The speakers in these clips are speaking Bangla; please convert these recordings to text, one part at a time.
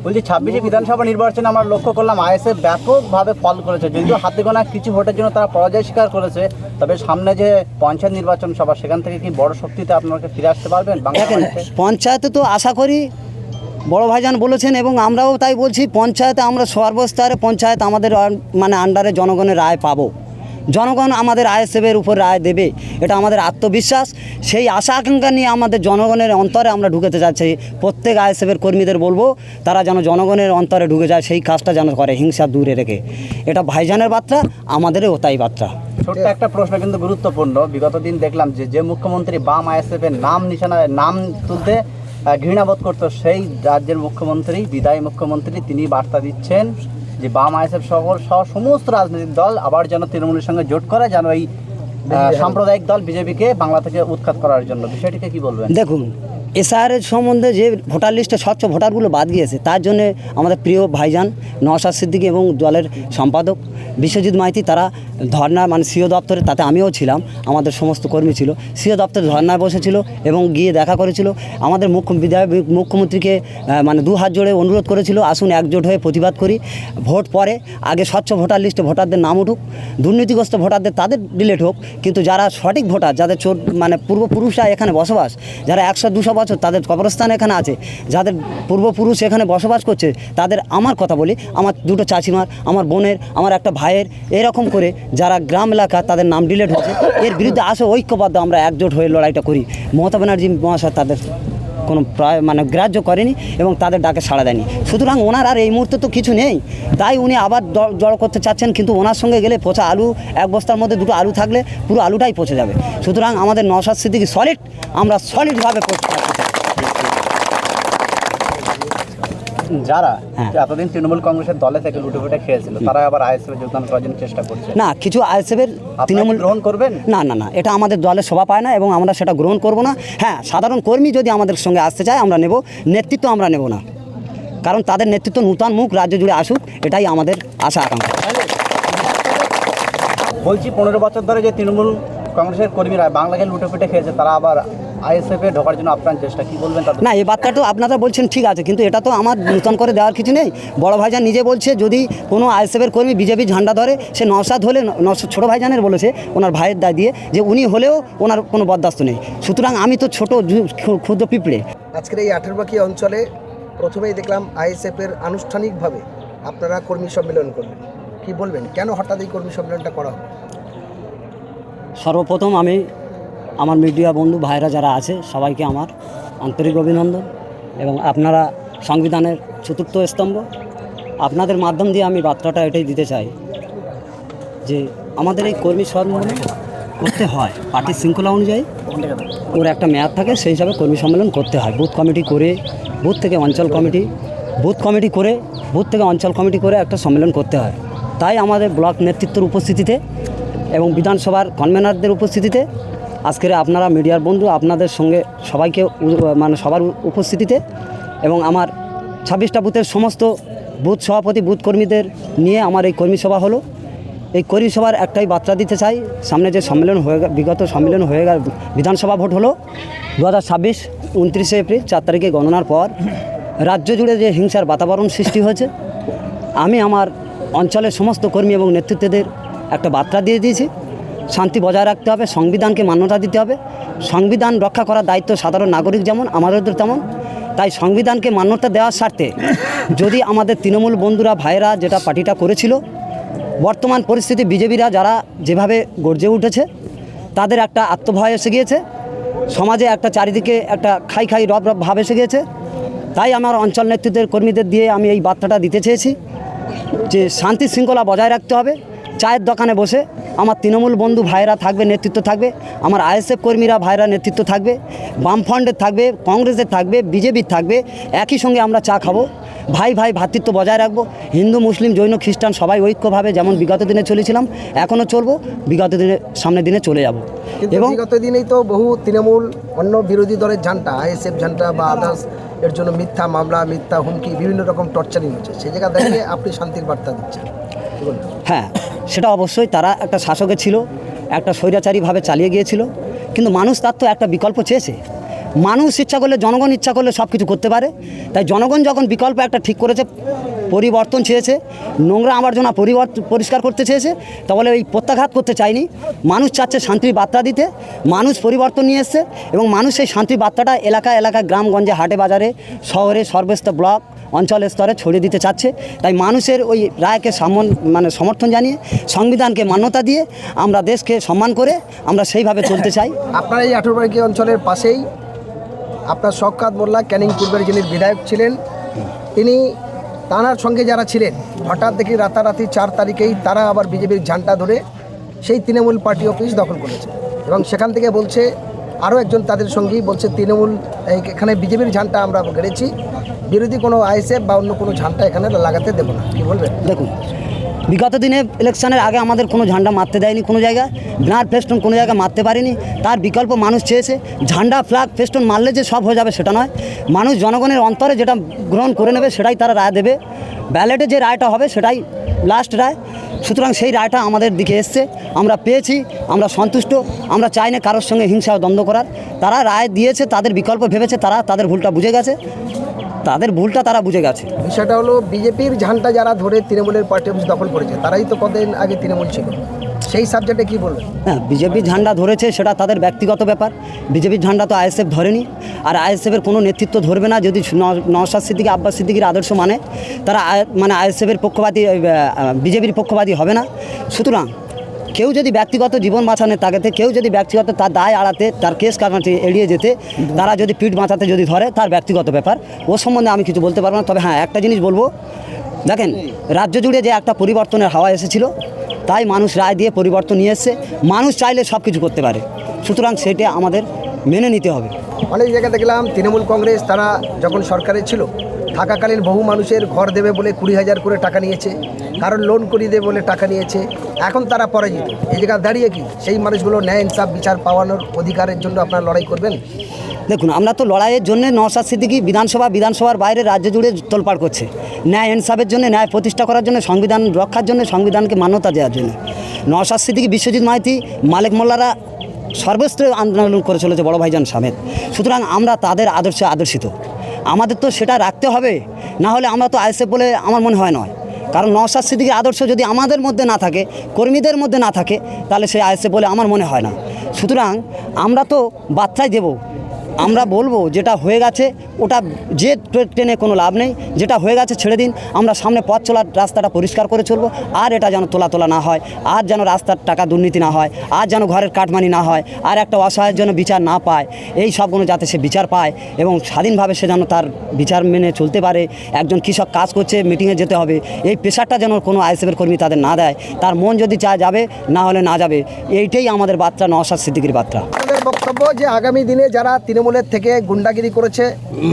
বলছি 26শে বিধানসভা নির্বাচনে আমরা লক্ষ্য করলাম আইএসএফ ব্যাপকভাবে ফল করেছে, যদিও হাতে গোনা কিছু ভোটের জন্য তারা পরাজয় স্বীকার করেছে, তবে সামনে যে পঞ্চায়েত নির্বাচন সভা সেখান থেকে কি বড় শক্তিতে আপনাকে ফিরে আসতে পারবেন? দেখেন, পঞ্চায়েতে তো আশা করি বড় ভাইজান বলেছেন এবং আমরাও তাই বলছি, পঞ্চায়েতে আমরা সর্বস্তরে পঞ্চায়েত আমাদের মানে আন্ডারে জনগণের রায় পাবো, জনগণ আমাদের আইএসএফের উপর রায় দেবে, এটা আমাদের আত্মবিশ্বাস। সেই আশা আকাঙ্ক্ষা নিয়ে আমাদের জনগণের অন্তরে আমরা ঢুকেতে যাচ্ছি। প্রত্যেক আইএসএফের কর্মীদের বলবো তারা যেন জনগণের অন্তরে ঢুকে যায়, সেই কাজটা যেন করে হিংসা দূরে রেখে। এটা ভাইজানের বার্তা, আমাদেরও তাই বার্তা। ছোট্ট একটা প্রশ্ন কিন্তু গুরুত্বপূর্ণ। বিগত দিন দেখলাম যে মুখ্যমন্ত্রী বাম আইএসএফের নাম তুলতে ঘৃণাবোধ করতো, সেই রাজ্যের মুখ্যমন্ত্রী, বিদায়ী মুখ্যমন্ত্রী, তিনি বার্তা দিচ্ছেন যে বাম আইএসএফ সহ সমস্ত রাজনৈতিক দল আবার যেন তৃণমূলের সঙ্গে জোট করে, যেন এই সাম্প্রদায়িক দল বিজেপিকে বাংলা থেকে উৎখাত করার জন্য। বিষয়টিকে কি বলবেন? দেখুন, এসআরের সম্বন্ধে যে ভোটার লিস্টে স্বচ্ছ ভোটারগুলো বাদ গিয়েছে, তার জন্য আমাদের প্রিয় ভাইজান নওশাদ সিদ্দিকী এবং দলের সম্পাদক বিশ্বজিৎ মাইতি তারা ধর্না, মানে সিও দপ্তরে, তাতে আমিও ছিলাম, আমাদের সমস্ত কর্মী ছিল, সিও দপ্তরে ধর্নায় বসেছিল এবং গিয়ে দেখা করেছিল। আমাদের মুখ্যমন্ত্রীকে মানে দু হাত জোড়ে অনুরোধ করেছিল, আসুন একজোট হয়ে প্রতিবাদ করি, ভোট পরে, আগে স্বচ্ছ ভোটার লিস্টে ভোটারদের নাম উঠুক, দুর্নীতিগ্রস্ত ভোটারদের তাদের ডিলেট হোক, কিন্তু যারা সঠিক ভোটার, যাদের মানে পূর্বপুরুষরা এখানে বসবাস, যারা 100-200 বছর তাদের কবরস্থান এখানে আছে, যাদের পূর্বপুরুষ এখানে বসবাস করছে, তাদের, আমার কথা বলি, আমার দুটো চাচিমার, আমার বোনের, আমার একটা ভাইয়ের, এরকম করে যারা গ্রাম এলাকা তাদের নাম ডিলেট হচ্ছে, এর বিরুদ্ধে আসো ঐক্যবদ্ধ আমরা একজোট হয়ে লড়াইটা করি। মমতা ব্যানার্জি মহাশয় তাদের কোনো মানে গ্রাহ্য করেনি এবং তাদের ডাকে সাড়া দেয়নি। সুতরাং ওনার আর এই মুহূর্তে তো কিছু নেই, তাই উনি আবার জড়ো করতে চাচ্ছেন, কিন্তু ওনার সঙ্গে গেলে পচা আলু, এক বস্তার মধ্যে দুটো আলু থাকলে পুরো আলুটাই পচে যাবে। সুতরাং আমাদের নওশাদ সিদ্দিকী সলিড, আমরা সলিডভাবে করতে চাই। যারা এতদিন তৃণমূল কংগ্রেসের দলে থেকে লুটেপুটে খেয়েছিল, তারা আবার আইএসএফে যোগদান করার জন্য চেষ্টা করছে। না, কিছু আইএসএফের তৃণমূল গ্রহণ করবেন? না, এটা আমাদের দলের শোভা পায় না এবং আমরা সেটা গ্রহণ করব না। হ্যাঁ, সাধারণ কর্মী যদি আমাদের সঙ্গে আসতে চায় আমরা নেব, নেতৃত্ব আমরা নেব না, কারণ তাদের নেতৃত্ব নূতন মুখ রাজ্য জুড়ে আসুক, এটাই আমাদের আশা আকাঙ্ক্ষা। বলছি 15 বছর ধরে যে তৃণমূল কংগ্রেসের কর্মীরা বাংলাকে লুটেপুটে খেয়েছে, তারা আবার আইএসএফে ঢোকার জন্য আপনার চেষ্টা, কি বলবেন? না, এই বার্তা তো আপনারা বলছেন ঠিক আছে, কিন্তু এটা তো আমার নূতন করে দেওয়ার কিছু নেই। বড় ভাইজান নিজে বলছে যদি কোনো আইএসএফের কর্মী বিজেপি ঝান্ডা ধরে, সে নওশাদ হলে, ছোটো ভাইজানের বলেছে ওনার ভাইয়ের দায় দিয়ে, যে উনি হলেও ওনার কোনো বরদাস্ত নেই। সুতরাং আমি তো ছোটো ক্ষুদ্র পিঁপড়ে। আজকের এই 18 অঞ্চলে প্রথমেই দেখলাম আইএসএফের আনুষ্ঠানিকভাবে আপনারা কর্মী সম্মেলন করবেন, কি বলবেন, কেন হঠাৎ এই কর্মী সম্মেলনটা করা হবে? সর্বপ্রথম আমি আমার মিডিয়া বন্ধু ভাইরা যারা আছে সবাইকে আমার আন্তরিক অভিনন্দন, এবং আপনারা সংবিধানের চতুর্থ স্তম্ভ, আপনাদের মাধ্যম দিয়ে আমি বার্তাটা এটাই দিতে চাই যে আমাদের এই কর্মী সম্মেলন করতে হয় পার্টির শৃঙ্খলা অনুযায়ী, ওর একটা মেয়াদ থাকে, সেই হিসাবে কর্মী সম্মেলন করতে হয়। বুথ কমিটি করে, বুথ থেকে অঞ্চল কমিটি, বুথ কমিটি করে, বুথ থেকে অঞ্চল কমিটি করে একটা সম্মেলন করতে হয়। তাই আমাদের ব্লক নেতৃত্বের উপস্থিতিতে এবং বিধানসভার কনভেনারদের উপস্থিতিতে, আজকের আপনারা মিডিয়ার বন্ধু, আপনাদের সঙ্গে সবাইকে মানে সবার উপস্থিতিতে, এবং আমার 26টা বুথের সমস্ত বুথ সভাপতি, বুথ কর্মীদের নিয়ে আমার এই কর্মী সভা হলো। এই কর্মী সভার একটাই বার্তা দিতে চাই, সামনে যে সম্মেলন হয়ে বিগত সম্মেলন হয়ে গেল, বিধানসভা ভোট হলো 2026 29শে এপ্রিল 4 তারিখে গণনার পর রাজ্য জুড়ে যে হিংসার বাতাবরণ সৃষ্টি হয়েছে, আমি আমার অঞ্চলের সমস্ত কর্মী এবং নেতৃত্বদের একটা বার্তা দিয়ে দিয়েছি, শান্তি বজায় রাখতে হবে, সংবিধানকে মান্যতা দিতে হবে। সংবিধান রক্ষা করার দায়িত্ব সাধারণ নাগরিক যেমন আমাদের তেমন, তাই সংবিধানকে মান্যতা দেওয়ার স্বার্থে যদি আমাদের তৃণমূল বন্ধুরা, ভাইয়েরা যেটা পার্টিটা করেছিল, বর্তমান পরিস্থিতি বিজেপিরা যারা যেভাবে গর্জে উঠেছে, তাদের একটা আত্মভয় এসে গিয়েছে, সমাজে একটা চারিদিকে একটা খাই রব ভাব এসে গিয়েছে। তাই আমার অঞ্চল নেতৃত্বের কর্মীদের দিয়ে আমি এই বার্তাটা দিতে চেয়েছি যে শান্তি শৃঙ্খলা বজায় রাখতে হবে। চায়ের দোকানে বসে আমার তৃণমূল বন্ধু ভাইরা থাকবে, নেতৃত্ব থাকবে, আমার আইএসএফ কর্মীরা ভাইরা নেতৃত্ব থাকবে, বামফ্রন্টের থাকবে, কংগ্রেসের থাকবে, বিজেপির থাকবে, একই সঙ্গে আমরা চা খাবো, ভাই ভ্রাতৃত্ব বজায় রাখবো। হিন্দু, মুসলিম, জৈন, খ্রিস্টান সবাই ঐক্যভাবে যেমন বিগত দিনে চলেছিলাম, এখনও চলবো, বিগত দিনে সামনের দিনে চলে যাব। এবং বিগত দিনেই তো বহু তৃণমূল অন্য বিরোধী দলের ঝান্ডা, আইএসএফ ঝান্ডা বা আদার্স, এর জন্য মিথ্যা মামলা, মিথ্যা হুমকি, বিভিন্ন রকম টর্চারিং হচ্ছে, সেই জায়গা দাঁড়িয়ে আপনি শান্তির বার্তা দিচ্ছেন। হ্যাঁ, সেটা অবশ্যই, তারা একটা শাসকে ছিল, একটা স্বৈরাচারীভাবে চালিয়ে গিয়েছিল, কিন্তু মানুষ তার তো একটা বিকল্প চেয়েছে। মানুষ ইচ্ছা করলে, জনগণ ইচ্ছা করলে সব কিছু করতে পারে। তাই জনগণ যখন বিকল্প একটা ঠিক করেছে, পরিবর্তন চেয়েছে, নোংরা আবর্জনা পরিষ্কার করতে চেয়েছে, তাহলে এই প্রত্যাঘাত করতে চায়নি। মানুষ চাচ্ছে শান্তির বার্তা দিতে, মানুষ পরিবর্তন নিয়ে এসছে এবং মানুষ সেই শান্তির বার্তাটা এলাকা এলাকা, গ্রামগঞ্জে, হাটে বাজারে, শহরে, সর্বস্তর ব্লক অঞ্চল স্তরে ছড়িয়ে দিতে চাচ্ছে। তাই মানুষের ওই রায়কে সমর্থন জানিয়ে, সংবিধানকে মান্যতা দিয়ে, আমরা দেশকে সম্মান করে আমরা সেইভাবে চলতে চাই। আপনার এই 18 অঞ্চলের পাশেই আপনার শওকত মোল্লা ক্যানিং পূর্বের যিনি বিধায়ক ছিলেন, তিনি তাঁর সঙ্গে যারা ছিলেন, হঠাৎ দেখি রাতারাতি 4 তারিখেই তারা আবার বিজেপির ঝান্ডা ধরে সেই তৃণমূল পার্টি অফিস দখল করেছে এবং সেখান থেকে বলছে আরও একজন তাদের সঙ্গী বলছে তৃণমূল এখানে বিজেপির ঝান্ডা আমরা গেড়েছি, বিরোধী কোনো আইএসএফ বা অন্য কোনো ঝান্ডা এখানে লাগাতে দেবো না। কী বলবেন? দেখুন, বিগত দিনে ইলেকশনের আগে আমাদের কোনো ঝান্ডা মারতে দেয়নি, কোনো জায়গায় ব্যানার ফেস্টুন কোনো জায়গায় মারতে পারিনি। তার বিকল্প মানুষ চেয়েছে। ঝান্ডা, ফ্ল্যাগ, ফেস্টুন মারলে যে সব হয়ে যাবে সেটা নয়। মানুষ জনগণের অন্তরে যেটা গ্রহণ করে নেবে সেটাই তারা রায় দেবে। ব্যালেটে যে রায়টা হবে সেটাই লাস্ট রায়। সুতরাং সেই রায়টা আমাদের দিকে এসছে, আমরা পেয়েছি, আমরা সন্তুষ্ট। আমরা চাই না কারোর সঙ্গে হিংসা ও দ্বন্দ্ব করার। তারা রায় দিয়েছে, তাদের বিকল্প ভেবেছে, তারা তাদের ভুলটা বুঝে গেছে, তারা বুঝে গেছে। বিষয়টা হলো বিজেপির ঝান্ডা যারা ধরে তৃণমূলের পার্টি অফিস দখল করেছে তারাই তো কদিন আগে তৃণমূল ছিল, সেই সাবজেক্টে কী বলবেন? হ্যাঁ, বিজেপির ঝান্ডা ধরেছে সেটা তাদের ব্যক্তিগত ব্যাপার। বিজেপির ঝান্ডা তো আইএসএফ ধরেনি, আর আইএসএফের কোনো নেতৃত্ব ধরবে না যদি নওশাদ সিদ্দিকী, আব্বাস সিদ্দিকীর আদর্শ তারা আইএসএফের পক্ষপাতী, বিজেপির পক্ষপাতী হবে না। সুতরাং কেউ যদি ব্যক্তিগত জীবন বাঁচানোর তাগিদে, কেউ যদি ব্যক্তিগত তার দায় এড়াতে, তার কেস কাটাতে এড়িয়ে যেতে, তারা যদি পিঠ বাঁচাতে যদি ধরে, তার ব্যক্তিগত ব্যাপার। ও সম্বন্ধে আমি কিছু বলতে পারবো না। তবে হ্যাঁ, একটা জিনিস বলবো, দেখেন, রাজ্য জুড়ে যে একটা পরিবর্তনের হাওয়া এসেছিল, তাই মানুষ রায় দিয়ে পরিবর্তন নিয়ে এসছে। মানুষ চাইলে সব কিছু করতে পারে, সুতরাং সেটা আমাদের মেনে নিতে হবে। অনেক জায়গায় দেখলাম তৃণমূল কংগ্রেস তারা যখন সরকারে ছিল থাকাকালীন বহু মানুষের ঘর দেবে বলে 20,000 করে টাকা নিয়েছে, কারণ লোন করিয়ে দেবে বলে টাকা নিয়েছে। এখন তারা পরাজিত। এই জায়গায় দাঁড়িয়ে কি সেই মানুষগুলো ন্যায় ইনসাফ বিচার পাওয়ানোর অধিকারের জন্য আপনারা লড়াই করবেন? দেখুন, আমরা তো লড়াইয়ের জন্য, নওশাদ সিদ্দিকী বিধানসভার বাইরে রাজ্য জুড়ে তোলপাড় করছে, ন্যায় ইনসাফের জন্য, ন্যায় প্রতিষ্ঠা করার জন্য, সংবিধান রক্ষার জন্য, সংবিধানকে মান্যতা দেওয়ার জন্য। নওশাদ সিদ্দিকী, বিশ্বজিৎ মাইতি, মালিক মোল্লারা সর্বস্তরে আন্দোলন করে চলেছে, বড় ভাইজান সমেত। সুতরাং আমরা তাদের আদর্শে আদর্শিত, আমাদের তো সেটা রাখতে হবে। না হলে আমরা তো আইএসএফ বলে আমার মনে হয় নয়। কারণ নওশাদ সিদ্দিকীর আদর্শ যদি আমাদের মধ্যে না থাকে, কর্মীদের মধ্যে না থাকে, তাহলে সে আইএসএফ বলে আমার মনে হয় না। সুতরাং আমরা তো বার্তায় দেব, আমরা বলবো যেটা হয়ে গেছে ওটা যে টেনে কোনো লাভ নেই, যেটা হয়ে গেছে ছেড়ে দিন। আমরা সামনে পথ চলার রাস্তাটা পরিষ্কার করে চলবো, আর এটা যেন তোলা না হয়, আর যেন রাস্তার টাকা দুর্নীতি না হয়, আর যেন ঘরের কাটমানি না হয়, আর একটা অসহায়ের জন্য বিচার না পায়। এই সবগুলো যাতে সে বিচার পায় এবং স্বাধীনভাবে সে যেন তার বিচার মেনে চলতে পারে। একজন কৃষক কাজ করছে, মিটিংয়ে যেতে হবে, এই প্রেশারটা যেন কোনো আইএসএফের কর্মী তাদের না দেয়। তার মন যদি চায় যাবে, না হলে না যাবে। এইটাই আমাদের বার্তা, নওশাদ সিদ্দিকীর বার্তা। আমাদের বক্তব্য যে আগামী দিনে যারা তৃণমূলের থেকে গুন্ডাগিরি করেছে,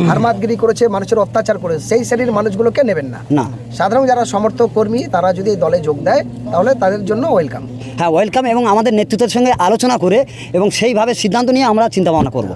হারমাতগিরি করেছে, মানুষের অত্যাচার করেছে, সেই শ্রেণীর মানুষগুলোকে নেবেন না। সাধারণ যারা সমর্থক কর্মী তারা যদি এই দলে যোগ দেয় তাহলে তাদের জন্য ওয়েলকাম। হ্যাঁ, ওয়েলকাম, এবং আমাদের নেতৃত্বের সঙ্গে আলোচনা করে এবং সেইভাবে সিদ্ধান্ত নিয়ে আমরা চিন্তা ভাবনা করব।